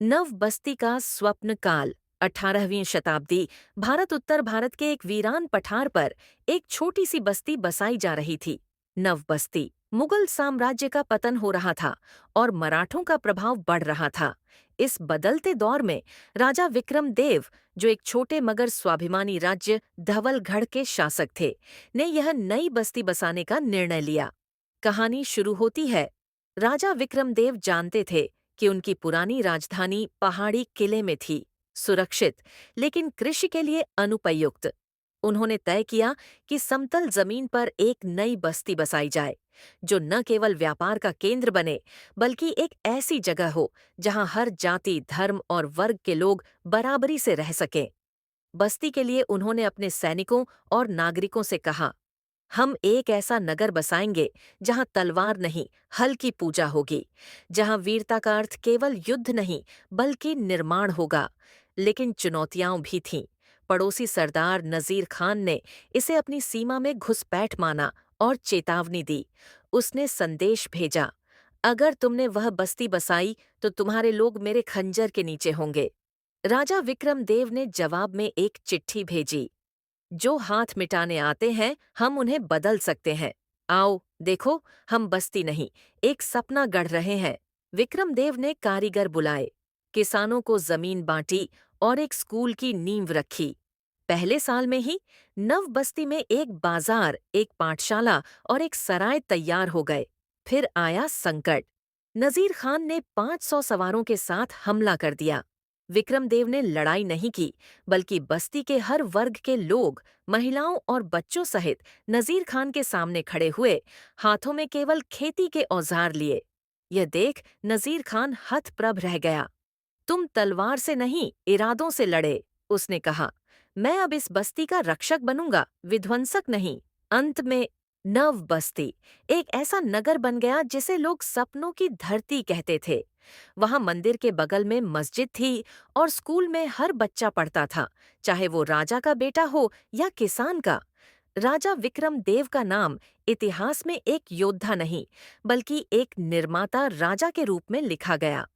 नव बस्ती का स्वप्न काल। 18वीं शताब्दी। भारत उत्तर भारत के एक वीरान पठार पर एक छोटी सी बस्ती बसाई जा रही थी। नव बस्ती। मुगल साम्राज्य का पतन हो रहा था और मराठों का प्रभाव बढ़ रहा था। इस बदलते दौर में राजा विक्रम देव, जो एक छोटे मगर स्वाभिमानी राज्य धवलगढ़ के शासक थे, ने यह नई बस्ती बसाने का निर्णय लिया। कहानी शुरू होती है। राजा विक्रमदेव जानते थे कि उनकी पुरानी राजधानी पहाड़ी किले में थी, सुरक्षित लेकिन कृषि के लिए अनुपयुक्त। उन्होंने तय किया कि समतल जमीन पर एक नई बस्ती बसाई जाए, जो न केवल व्यापार का केंद्र बने, बल्कि एक ऐसी जगह हो जहां हर जाति, धर्म और वर्ग के लोग बराबरी से रह सकें। बस्ती के लिए उन्होंने अपने सैनिकों और नागरिकों से कहा, हम एक ऐसा नगर बसाएंगे जहां तलवार नहीं, हल की पूजा होगी, जहां वीरता का अर्थ केवल युद्ध नहीं, बल्कि निर्माण होगा। लेकिन चुनौतियां भी थीं। पड़ोसी सरदार नजीर खान ने इसे अपनी सीमा में घुसपैठ माना और चेतावनी दी। उसने संदेश भेजा, अगर तुमने वह बस्ती बसाई तो तुम्हारे लोग मेरे खंजर के नीचे होंगे। राजा विक्रम देव ने जवाब में एक चिट्ठी भेजी, जो हाथ मिटाने आते हैं हम उन्हें बदल सकते हैं। आओ देखो, हम बस्ती नहीं, एक सपना गढ़ रहे हैं। विक्रमदेव ने कारीगर बुलाए, किसानों को जमीन बांटी और एक स्कूल की नींव रखी। पहले साल में ही नव बस्ती में एक बाजार, एक पाठशाला और एक सराय तैयार हो गए। फिर आया संकट। नजीर खान ने 500 सवारों के साथ हमला कर दिया। विक्रमदेव ने लड़ाई नहीं की, बल्कि बस्ती के हर वर्ग के लोग, महिलाओं और बच्चों सहित नजीर खान के सामने खड़े हुए, हाथों में केवल खेती के औजार लिए। यह देख नजीर खान हतप्रभ रह गया। तुम तलवार से नहीं, इरादों से लड़े, उसने कहा। मैं अब इस बस्ती का रक्षक बनूंगा, विध्वंसक नहीं। अंत में नव बस्ती एक ऐसा नगर बन गया जिसे लोग सपनों की धरती कहते थे। वहां मंदिर के बगल में मस्जिद थी और स्कूल में हर बच्चा पढ़ता था, चाहे वो राजा का बेटा हो या किसान का। राजा विक्रम देव का नाम इतिहास में एक योद्धा नहीं, बल्कि एक निर्माता राजा के रूप में लिखा गया।